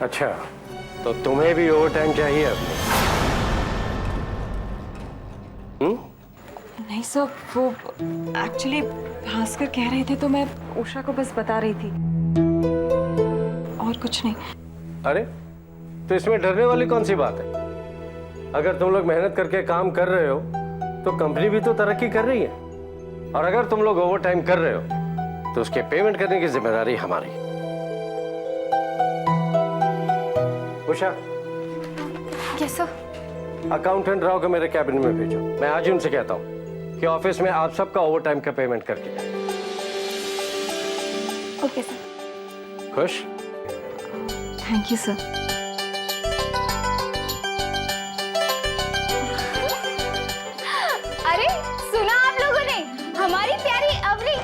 अच्छा, तो तुम्हें भी ओवर टाइम चाहिए अब? नहीं सर, वो एक्चुअली भास्कर कह रहे थे तो मैं उषा को बस बता रही थी, और कुछ नहीं। अरे, तो इसमें डरने वाली कौन सी बात है? अगर तुम लोग मेहनत करके काम कर रहे हो तो कंपनी भी तो तरक्की कर रही है, और अगर तुम लोग ओवर टाइम कर रहे हो तो उसके पेमेंट करने की जिम्मेदारी हमारी। Usha, yes sir. Accountant Rao को मेरे कैबिन में भेजो। मैं आज ही उनसे कहता हूँ कि ऑफिस में आप सबका ओवर टाइम का पेमेंट करके जाए। Okay sir. खुश? Thank you sir. अरे सुना आप लोगों ने, हमारी प्यारी अवनी,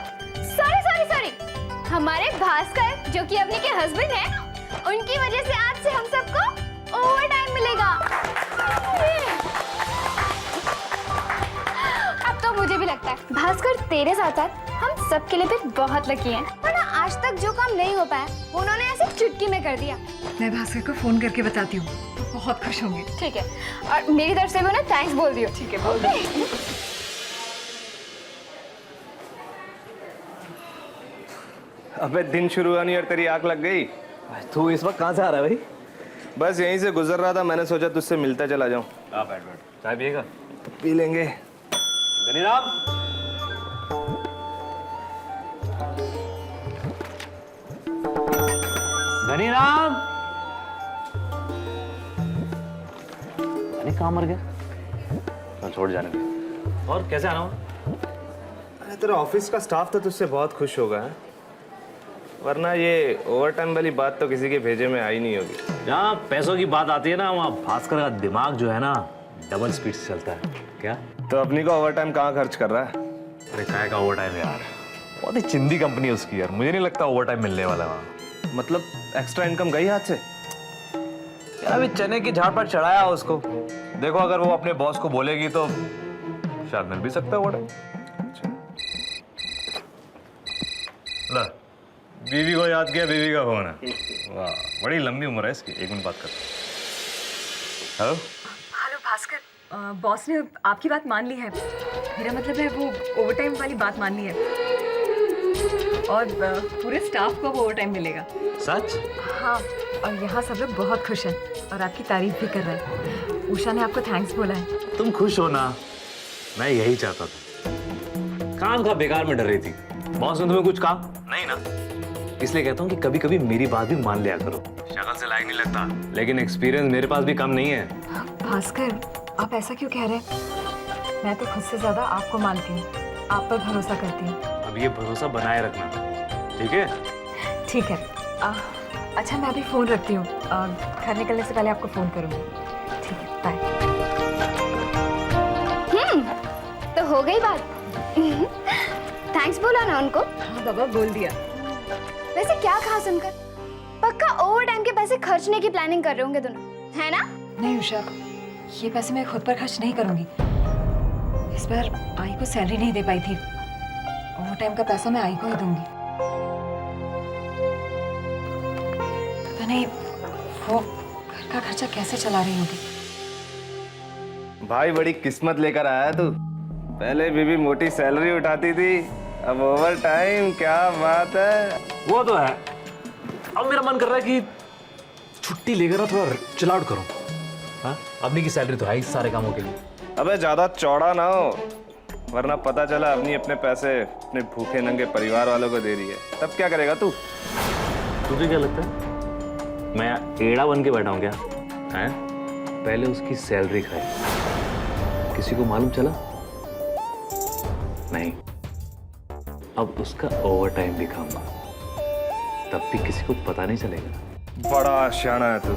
सॉरी हमारे भास्कर जो कि अवनी के हस्बैंड हैं, उनकी वजह से आज से हम सबको ओवर टाइम मिलेगा। अब तो मुझे भी लगता है भास्कर तेरे साथ साथ हम सब के लिए भी बहुत लकी हैं, वरना आज तक जो काम नहीं हो पाया वो उन्होंने ऐसे चुटकी में कर दिया। मैं भास्कर को फोन करके बताती हूँ, तो बहुत खुश होंगे। ठीक है, और मेरी तरफ से भी उन्हें थैंक्स बोल दियो। ठीक है, बोल दो। अबे दिन शुरू हुआ नहीं और तेरी आंख लग गई। तू इस वक्त कहाँ से आ रहा है भाई? बस यहीं से गुजर रहा था, मैंने सोचा तुझसे मिलता चला जाऊं। बैठ चाय पिएगा? तो पी लेंगे। गनीराम, गनीराम, कहाँ मर गया? छोड़ जाने दे। और कैसे आना हुआ? अरे तेरा ऑफिस का स्टाफ तो तुझसे बहुत खुश होगा है? वरना ये ओवर टाइम वाली बात तो किसी के भेजे में आई नहीं होगी। जहाँ पैसों की बात आती है ना, वहाँ भास्कर का दिमाग जो है ना डबल स्पीड से चलता है। क्या? तो अपनी को ओवर टाइम कहाँ खर्च कर रहा है? अरे काय का ओवर टाइम यार, बहुत ही चिंदी कंपनी है उसकी यार, मुझे नहीं लगता ओवर टाइम मिलने वाला है वहाँ। मतलब एक्स्ट्रा इनकम गई हाथ से? यार अभी चने की झाड़ पर चढ़ाया उसको, देखो अगर वो अपने बॉस को बोलेगी तो शायद मिल भी सकता है ओवर टाइम। ला, बीवी को याद किया, बीवी का फोन है। वाह, बड़ी लंबी उम्र है इसकी। एक मिनट बात कर। हेलो हेलो भास्कर, बॉस ने आपकी बात मान ली है। मेरा मतलब है वो ओवर टाइम वाली बात मान ली है, और पूरे स्टाफ को वो ओवर टाइम मिलेगा। सच? हाँ, और यहाँ सब लोग बहुत खुश हैं और आपकी तारीफ भी कर रहे हैं। उषा ने आपको थैंक्स बोला है। तुम खुश हो ना, मैं यही चाहता था। काम का बेकार में डर रही थी, बॉस ने तुम्हें कुछ कहा नहीं ना, इसलिए कहता हूँ कि कभी कभी मेरी बात भी मान लिया करो। शक्ल से लायक नहीं लगता, लेकिन एक्सपीरियंस मेरे पास भी कम नहीं है। भास्कर, आप ऐसा क्यों कह रहे हैं? मैं तो खुद से ज्यादा आपको मानती हूँ, आप पर भरोसा करती हूँ। अब ये भरोसा बनाए रखना, ठीक है? ठीक है। अच्छा, मैं अभी फोन रखती हूँ, घर निकलने से पहले आपको फोन करूँगी। ठीक है, बाय। तो हो गई बात। थैंक्स बोला ना उनको? हाँ बाबा, बोल दिया। वैसे क्या कहा सुनकर? पक्का ओवर टाइम के पैसे खर्चने की प्लानिंग कर रहे होंगे दोनों, है ना? नहीं उषा, ये पैसे मैं खुद पर खर्च नहीं करूंगी। इस बार आई को सैलरी नहीं दे पाई थी, ओवर टाइम का पैसा मैं आई को ही दूंगी। पता नहीं वो घर का खर्चा कैसे चला रही होगी। भाई बड़ी किस्मत लेकर आया है तू। पहले बीबी मोटी सैलरी उठाती थी, अब ओवर टाइम। क्या बात है। वो तो है। अब मेरा मन कर रहा है कि छुट्टी लेकर ना थोड़ा चिल आउट करूं। हाँ, अपनी की सैलरी तो है इस सारे कामों के लिए। अबे ज्यादा चौड़ा ना हो, वरना पता चला अपनी अपने पैसे अपने भूखे नंगे परिवार वालों को दे रही है, तब क्या करेगा तू? तुझे क्या लगता है मैं एड़ा बन के बैठा हूं क्या? हैं? पहले उसकी सैलरी खाई, किसी को मालूम चला नहीं, अब उसका ओवर टाइम भी खाऊंगा, तब भी किसी को पता नहीं चलेगा। बड़ा शाना है तू।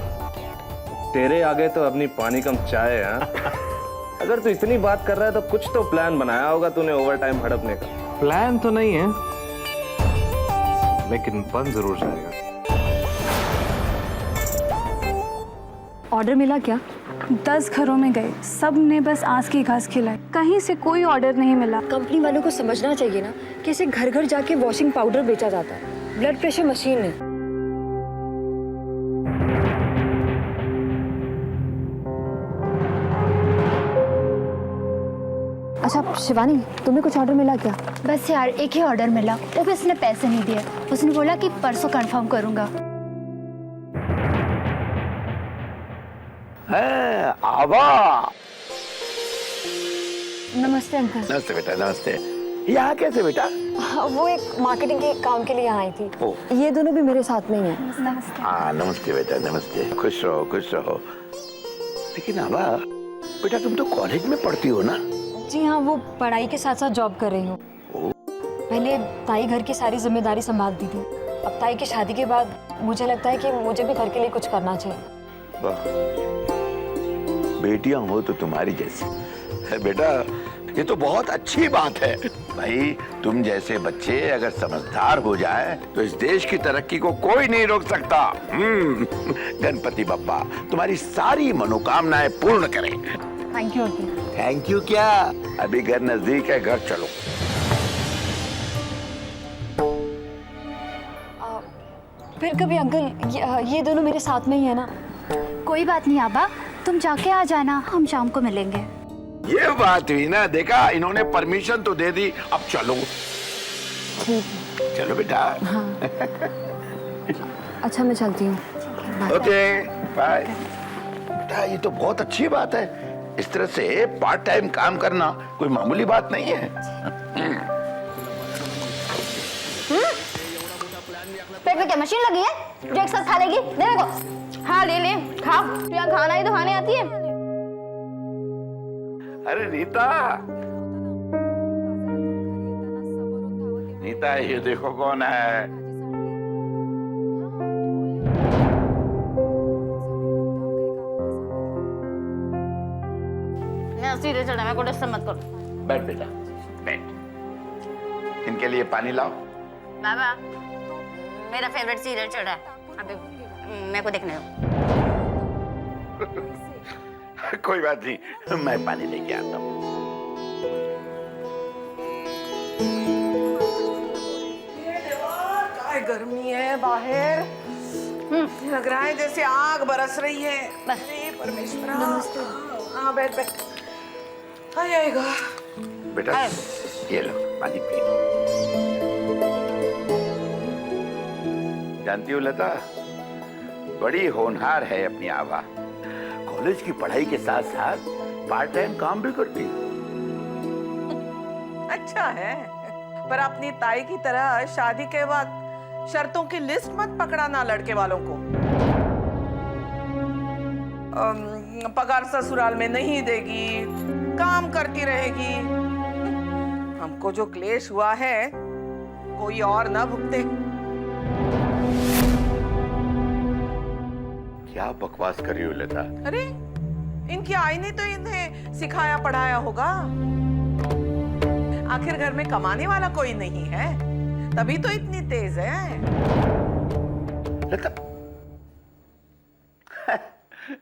तेरे आगे तो अपनी पानी कम चाय है। हाँ? अगर तू इतनी बात कर रहा है तो कुछ तो प्लान बनाया होगा तूने ओवर टाइम हड़पने का। प्लान तो नहीं है, लेकिन बन जरूर जाएगा। ऑर्डर मिला क्या? 10 घरों में गए, सब ने बस आस की घास खिलाई, कहीं से कोई ऑर्डर नहीं मिला। कंपनी वालों को समझना चाहिए ना कि इसे घर घर जाके वॉशिंग पाउडर बेचा जाता है, ब्लड प्रेशर मशीन है। अच्छा शिवानी, तुम्हें कुछ ऑर्डर मिला क्या? बस यार एक ही ऑर्डर मिला, वो भी उसने पैसे नहीं दिए। उसने बोला कि परसों कंफर्म करूंगा। आवा। नमस्ते अंकल। नमस्ते बेटा, नमस्ते। यहाँ कैसे बेटा? वो एक मार्केटिंग के काम के लिए आई थी। ओ। ये दोनों भी मेरे साथ में ही हैं। नमस्ते। हाँ नमस्ते बेटा, नमस्ते। खुश रहो, खुश रहो। लेकिन आवा बेटा, तुम तो कॉलेज में पढ़ती हो ना? जी हाँ, वो पढ़ाई के साथ साथ जॉब कर रही हूँ। पहले ताई घर की सारी जिम्मेदारी संभालती थी। अब ताई की शादी के बाद मुझे लगता है कि मुझे भी घर के लिए कुछ करना चाहिए। वाह, बेटियां हो तो तुम्हारी जैसी है बेटा, ये तो बहुत अच्छी बात है। भाई तुम जैसे बच्चे अगर समझदार हो जाए तो इस देश की तरक्की को कोई नहीं रोक सकता। गणपति बप्पा तुम्हारी सारी मनोकामनाएं पूर्ण करें। Thank you uncle. Thank you क्या, अभी घर नजदीक है, घर चलो। फिर कभी अंकल, ये दोनों मेरे साथ में ही है ना? कोई बात नहीं आबा, तुम जाके आ जाना, हम शाम को मिलेंगे। ये बात हुई ना, देखा इन्होंने परमिशन तो दे दी, अब चलो। चलो बेटा। हाँ। अच्छा मैं चलती हूँ। Okay bye. बेटा ये तो बहुत अच्छी बात है, इस तरह से पार्ट टाइम काम करना कोई मामूली बात नहीं है। पेट में क्या मशीन लगी है जो एक साथ खा लेगी? दे मेरे को। हाँ ले ले, खा। यहाँ खाना ही तो खाने आती है। अरे नीता, नीता ये देखो कौन है। सीधे चढ़ा, मेरे को डिस्टर्ब मत करो। बैठ बेटा, बैठ। इनके लिए पानी लाओ। बाबा मेरा फेवरेट सीरियल चल रहा है, अभी मेरे को देखने दो। कोई बात नहीं, मैं पानी लेके आता हूँ। काय गर्मी है बाहर, लग रहा है जैसे आग बरस रही है। अरे परमेश्वरा। हाँ बैठ बैठ। आएगा बेटा ये लो पानी पी। जानती हो लता, बड़ी होनहार है अपनी आवा। कॉलेज की पढ़ाई के साथ साथ पार्ट टाइम काम भी करती है। अच्छा है, पर अपनी ताई की तरह शादी के बाद शर्तों की लिस्ट मत पकड़ाना लड़के वालों को। पगार ससुराल में नहीं देगी, काम करती रहेगी। हमको जो क्लेश हुआ है कोई और ना भुगते। क्या बकवास कर रही हो लता? अरे इनकी आई ने तो इन्हें सिखाया पढ़ाया होगा। आखिर घर में कमाने वाला कोई नहीं है, तभी तो इतनी तेज है। लता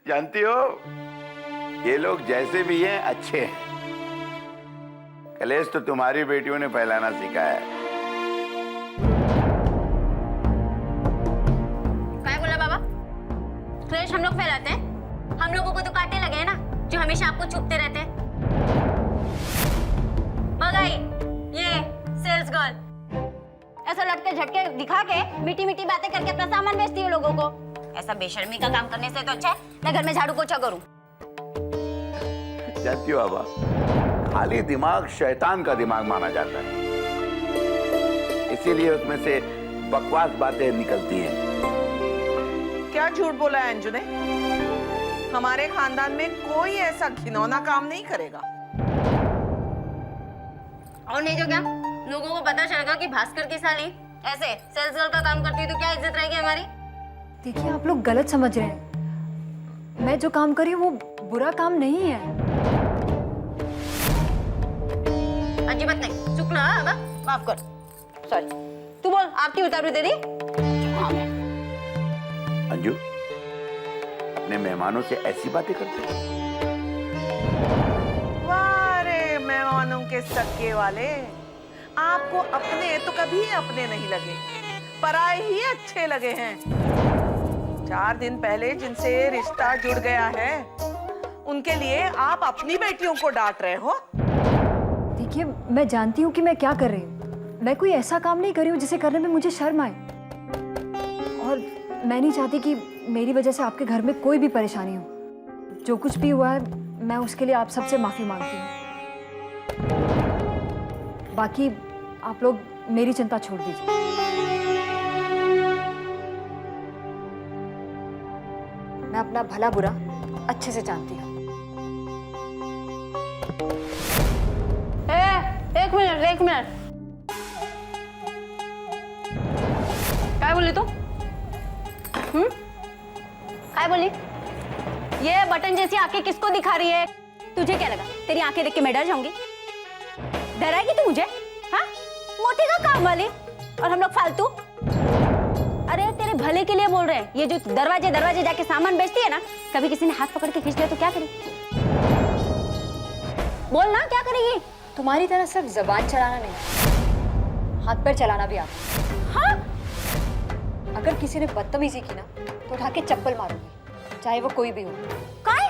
जानती हो, ये लोग जैसे भी हैं अच्छे हैं। कलेश तो तुम्हारी बेटियों ने फैलाना सीखा है। क्या बोला बाबा? क्लेश हम लोग फैलाते हैं? हम लोगों को तो कांटे लगे हैं ना, जो हमेशा आपको छुपते रहते हैं। मगाई ये सेल्स गर्ल ऐसा लटके झटके दिखा के मीठी मीठी बातें करके अपना सामान बेचती है लोगों को। ऐसा बेशर्मी का काम करने से तो अच्छा है मैं घर में झाड़ू पोछा करूं। जानती हो बाबा, खाली दिमाग शैतान का दिमाग माना जाता है, इसीलिए उसमें से बकवास बातें निकलती हैं। क्या झूठ बोला है अंजू ने? हमारे खानदान में कोई ऐसा घिनौना काम नहीं करेगा। और नहीं तो क्या, लोगों को पता चलेगा कि भास्कर की साली ऐसे सेल्स गर्ल का काम करती है तो क्या इज्जत रहेगी हमारी? देखिए आप लोग गलत समझ रहे हैं। मैं जो काम कर रही हूँ वो बुरा काम नहीं है। अच्छी बात नहीं, चुप ना। अब माफ कर, सॉरी। तू बोल, आपकी उतारू दे दी। अंजू अपने मेहमानों से ऐसी बातें करते हो? वारे मेहमानों के सक्के वाले, आपको अपने तो कभी अपने नहीं लगे, पराए ही अच्छे लगे हैं। 4 दिन पहले जिनसे रिश्ता जुड़ गया है उनके लिए आप अपनी बेटियों को डांट रहे हो। देखिए, मैं जानती हूँ कि मैं क्या कर रही हूँ। मैं कोई ऐसा काम नहीं कर रही हूँ जिसे करने में मुझे शर्म आए। और मैं नहीं चाहती कि मेरी वजह से आपके घर में कोई भी परेशानी हो। जो कुछ भी हुआ है, मैं उसके लिए आप सबसे माफ़ी मांगती हूँ। बाकी आप लोग मेरी चिंता छोड़ दीजिए। मैं अपना भला बुरा अच्छे से जानती हूँ। एक मिनट। क्या बोली तू? क्या बोली? ये बटन जैसी आंखें किसको दिखा रही है? तुझे क्या लगा तेरी आंखें देख के मैं डर जाऊंगी? डराएगी तू मुझे? हाँ, मोटी का काम वाली और हम लोग फालतू। अरे तेरे भले के लिए बोल रहे हैं। ये जो दरवाजे जाके सामान बेचती है ना, कभी किसी ने हाथ पकड़ के खींच लिया तो क्या करेगी? बोल ना, क्या करेगी? तुम्हारी तरह सिर्फ जबान चलाना नहीं, हाथ पैर चलाना भी आता। हाँ, अगर किसी ने बदतमीजी की ना तो उठा के चप्पल मारूंगी, चाहे वो कोई भी हो। काय?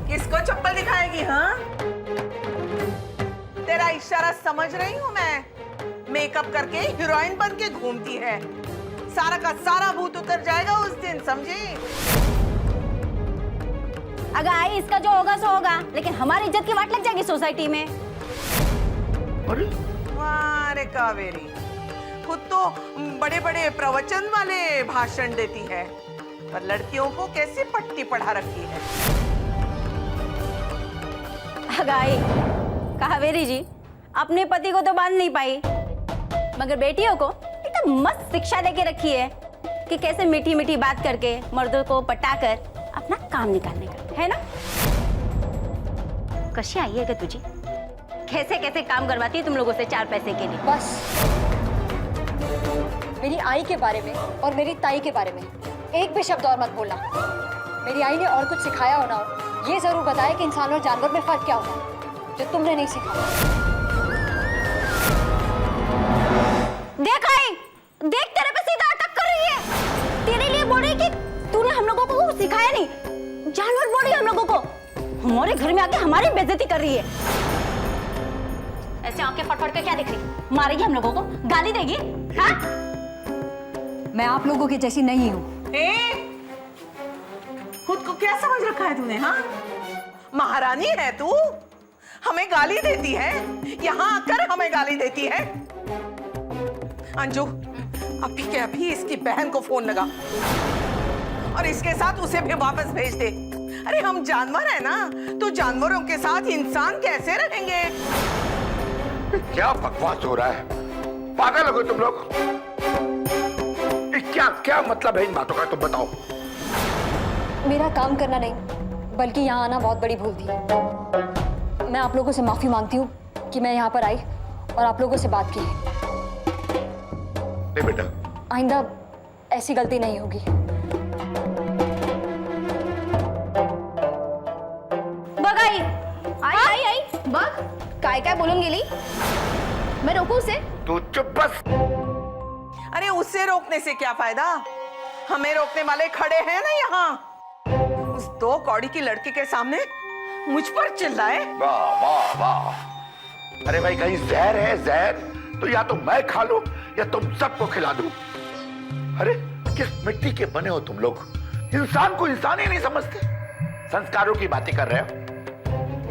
किसको चप्पल दिखाएगी? हाँ, तेरा इशारा समझ रही हूँ मैं। मेकअप करके हीरोइन बन के घूमती है। सारा का सारा भूत उतर जाएगा उस दिन, समझी? अगर आई इसका जो होगा सो होगा, लेकिन हमारी इज्जत की वाट लग जाएगी सोसाइटी में। वाह रे कावेरी, खुद तो बड़े बड़े प्रवचन वाले भाषण देती है, पर लड़कियों को कैसी पट्टी पढ़ा रखी है। अगाई कावेरी जी अपने पति को तो बांध नहीं पाई, मगर बेटियों को एकदम मस्त शिक्षा देके रखी है कि कैसे मीठी मीठी बात करके मर्दों को पटाकर अपना काम निकालने का, है ना? कशी आई है क्या तुझी? कैसे कैसे काम करवाती है तुम लोगों से 4 पैसे के लिए? बस मेरी आई के बारे में और मेरी ताई के बारे में एक भी शब्द और मत बोलना। मेरी आई ने और कुछ सिखाया हो ना हो, ये जरूर बताया कि इंसान और जानवर में फर्क क्या होता है, जो तुमने नहीं सिखाया। देख आई, देख तेरे पे सीधा अटक कर रही है। तेरे लिए बोल रही कि तूने हम लोगों को कुछ सिखाया नहीं, जानवर बोल रही है हम लोगों को। हमारे घर में आके हमारी बेइज्जती कर रही है। ऐसे आंखें फटफट के क्या दिख रही? मारेगी हम लोगों को? गाली देगी? हाँ? मैं आप लोगों की जैसी नहीं हूँ। खुद को क्या समझ रखा है तूने? हाँ, महारानी है तू, हमें गाली देती है, यहाँ आकर हमें गाली देती है। अंजू, अभी के अभी इसकी बहन को फोन लगा और इसके साथ उसे भी वापस भेज दे। अरे हम जानवर है ना, तो जानवरों के साथ इंसान कैसे रहेंगे? क्या बकवास हो रहा है? पागल हो गए तुम लोग? क्या क्या मतलब है इन बातों का, तुम बताओ। मेरा काम करना नहीं, बल्कि यहाँ आना बहुत बड़ी भूल थी। मैं आप लोगों से माफी मांगती हूँ कि मैं यहाँ पर आई और आप लोगों से बात की है। नहीं बेटा, आइंदा ऐसी गलती नहीं होगी। बग आई, आई बग काय बोलून गेली? मैं रोकू उसे? तू चुप बस। अरे उससे रोकने से क्या फायदा? हमें रोकने वाले खड़े हैं ना यहाँ। उस 2 कौड़ी की लड़की के सामने मुझ पर चिल्लाए। वाह वाह वाह। अरे भाई, कहीं जहर है? जहर तो या तो मैं खा लूं या तुम सबको खिला दूं। अरे किस मिट्टी के बने हो तुम लोग? इंसान को इंसान ही नहीं समझते। संस्कारों की बातें कर रहे हो,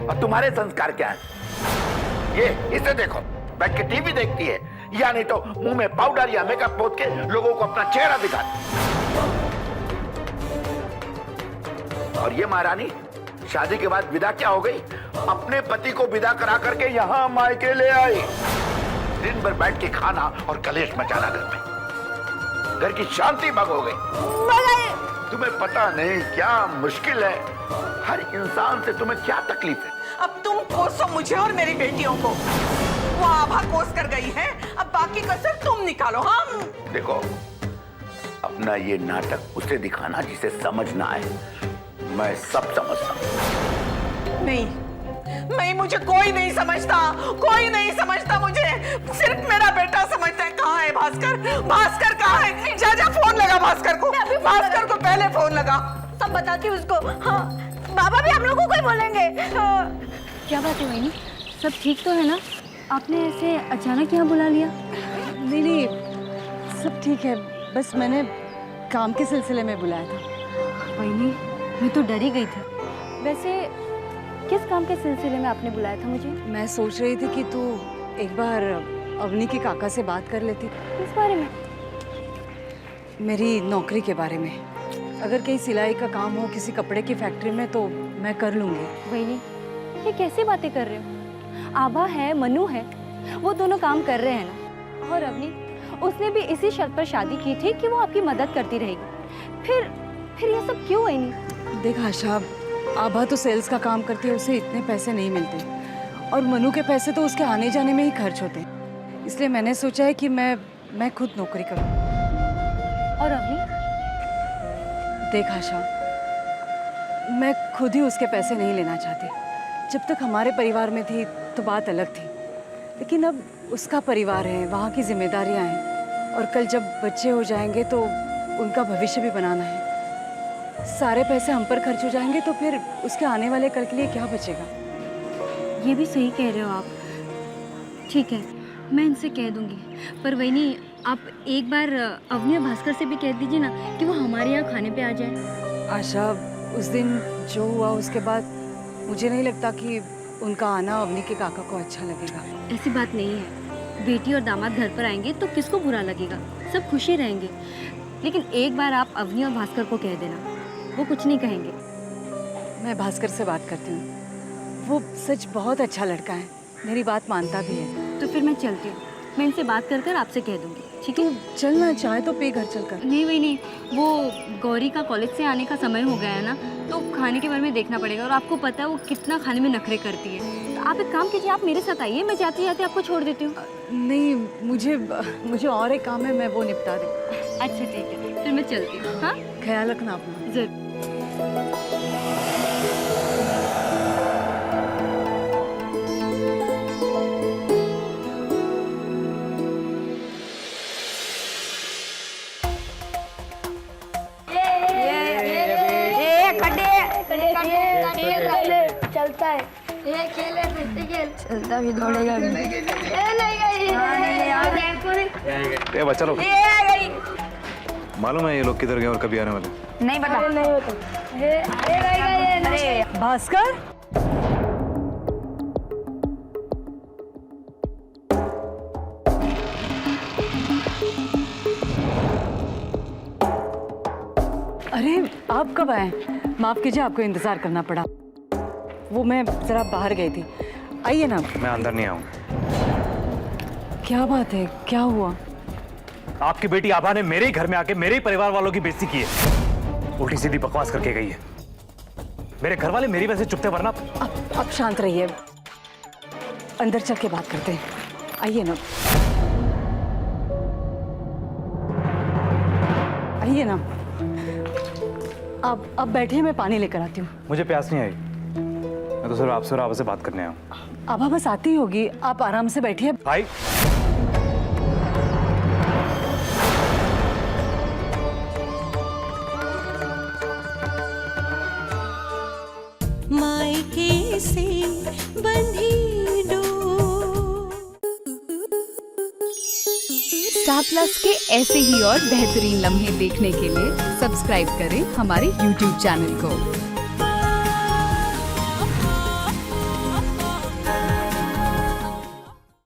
और तुम्हारे संस्कार क्या है? ये इसे देखो, बैठ के टीवी देखती है, या नहीं तो मुंह में पाउडर या मेकअप पोत के लोगों को अपना चेहरा दिखाती। और ये महारानी शादी के बाद विदा क्या हो गई? अपने पति को विदा करा करके यहाँ मायके ले आई। दिन भर बैठ के खाना और कलेश मचाना घर में, घर की शांति भंग हो गई। तुम्हें पता नहीं क्या मुश्किल है? हर इंसान से तुम्हें क्या तकलीफ है? अब तुम कोसो मुझे और मेरी बेटियों को। वो आभा कोस कर गई है, अब बाकी कसर तुम निकालो। हम देखो, अपना ये नाटक उसे दिखाना जिसे समझ ना आए। मैं सब समझता हूँ। नहीं, मुझे कोई नहीं समझता, कोई नहीं समझता मुझे। सिर्फ मेरा बेटा समझता है। कहाँ है भास्कर? भास्कर कहाँ है? जा फोन लगा भास्कर को। भास्कर को पहले फोन लगा। सब बताती हूँ उसको। हाँ, बाबा भी हम लोगों को ही बोलेंगे। क्या बात है वहीनी, सब ठीक तो है ना? आपने ऐसे अचानक यहाँ बुला लिया? नहीं नहीं, सब ठीक है, बस मैंने काम के सिलसिले में बुलाया था। वहीनी, मैं तो डर ही गई थी। वैसे किस काम के सिलसिले में आपने बुलाया था मुझे? मैं सोच रही थी कि तू एक बार अवनी के काका से बात कर लेती। किस बारे में? मेरी नौकरी के बारे में। अगर कहीं सिलाई का काम हो किसी कपड़े की फैक्ट्री में तो मैं कर लूँगी। वहीनी, ये कैसी बातें कर रहे हो? आभा है, मनु है, वो दोनों काम कर रहे हैं ना। और अवनी, उसने भी इसी शर्त पर शादी की थी कि वो आपकी मदद करती रहेगी। फिर ये सब क्यों वहीनी? देख आशा, आभा तो सेल्स का काम करती है, उसे इतने पैसे नहीं मिलते और मनु के पैसे तो उसके आने जाने में ही खर्च होते हैं। इसलिए मैंने सोचा है कि मैं खुद नौकरी करूँ। और अवनी? देख आशा, मैं खुद ही उसके पैसे नहीं लेना चाहती। जब तक हमारे परिवार में थी तो बात अलग थी, लेकिन अब उसका परिवार है, वहाँ की जिम्मेदारियाँ हैं और कल जब बच्चे हो जाएंगे तो उनका भविष्य भी बनाना है। सारे पैसे हम पर खर्च हो जाएंगे तो फिर उसके आने वाले कल के लिए क्या बचेगा? ये भी सही कह रहे हो आप। ठीक है, मैं इनसे कह दूंगी। पर वहीनी, आप एक बार अवनी और भास्कर से भी कह दीजिए ना कि वो हमारे यहाँ खाने पे आ जाए। आशा, उस दिन जो हुआ उसके बाद मुझे नहीं लगता कि उनका आना अवनी के काका को अच्छा लगेगा। ऐसी बात नहीं है, बेटी और दामाद घर पर आएंगे तो किसको बुरा लगेगा, सब खुशी रहेंगे। लेकिन एक बार आप अवनी और भास्कर को कह देना, वो कुछ नहीं कहेंगे। मैं भास्कर से बात करती हूँ, वो सच बहुत अच्छा लड़का है, मेरी बात मानता भी है। तो फिर मैं चलती हूँ, मैं इनसे बात कर कर आपसे कह दूंगी। ठीक है? चलना चाहे तो पे घर चलकर। नहीं वही नहीं, वो गौरी का कॉलेज से आने का समय हो गया है ना, तो खाने के बारे में देखना पड़ेगा। और आपको पता है वो कितना खाने में नखरे करती है। तो आप एक काम कीजिए, आप मेरे साथ आइए, मैं जाते जाते आपको छोड़ देती हूँ। नहीं, मुझे और एक काम है, मैं वो निपटा दूँ। अच्छा ठीक है, फिर मैं चलती हूँ। हाँ, ख्याल रखना अपना। जरूर। चलता है, ये खेले फिर खेल, चलता भी दौड़ेगा भी। ए बच्चा लोग, मालूम है ये लोग किधर गए और कभी आने वाले? नहीं पता, नहीं पता। अरे भास्कर, अरे आप कब आए? माफ कीजिए, आपको इंतजार करना पड़ा। वो मैं जरा बाहर गई थी। आइए ना। मैं अंदर नहीं आऊँ। क्या बात है, क्या हुआ? आपकी बेटी आभा ने मेरे ही घर में आके मेरे ही परिवार वालों की बेइज्जती की है, उल्टी सीधी बकवास करके गई है। मेरे घर वाले मेरी वजह से चुपते, वरना। अब शांत रहिए, अंदर चल के बात करते हैं। आइए ना, आइए ना। अब बैठिए, मैं पानी लेकर आती हूँ। मुझे प्यास नहीं आई, मैं तो सिर्फ आपसे और आभा से बात करने आया हूँ। आभा बस आती होगी, आप आराम से बैठिए। भाई, मायके से बंधी डोर। स्टार प्लस के ऐसे ही और बेहतरीन लम्हे देखने के लिए सब्सक्राइब करें हमारे YouTube चैनल को।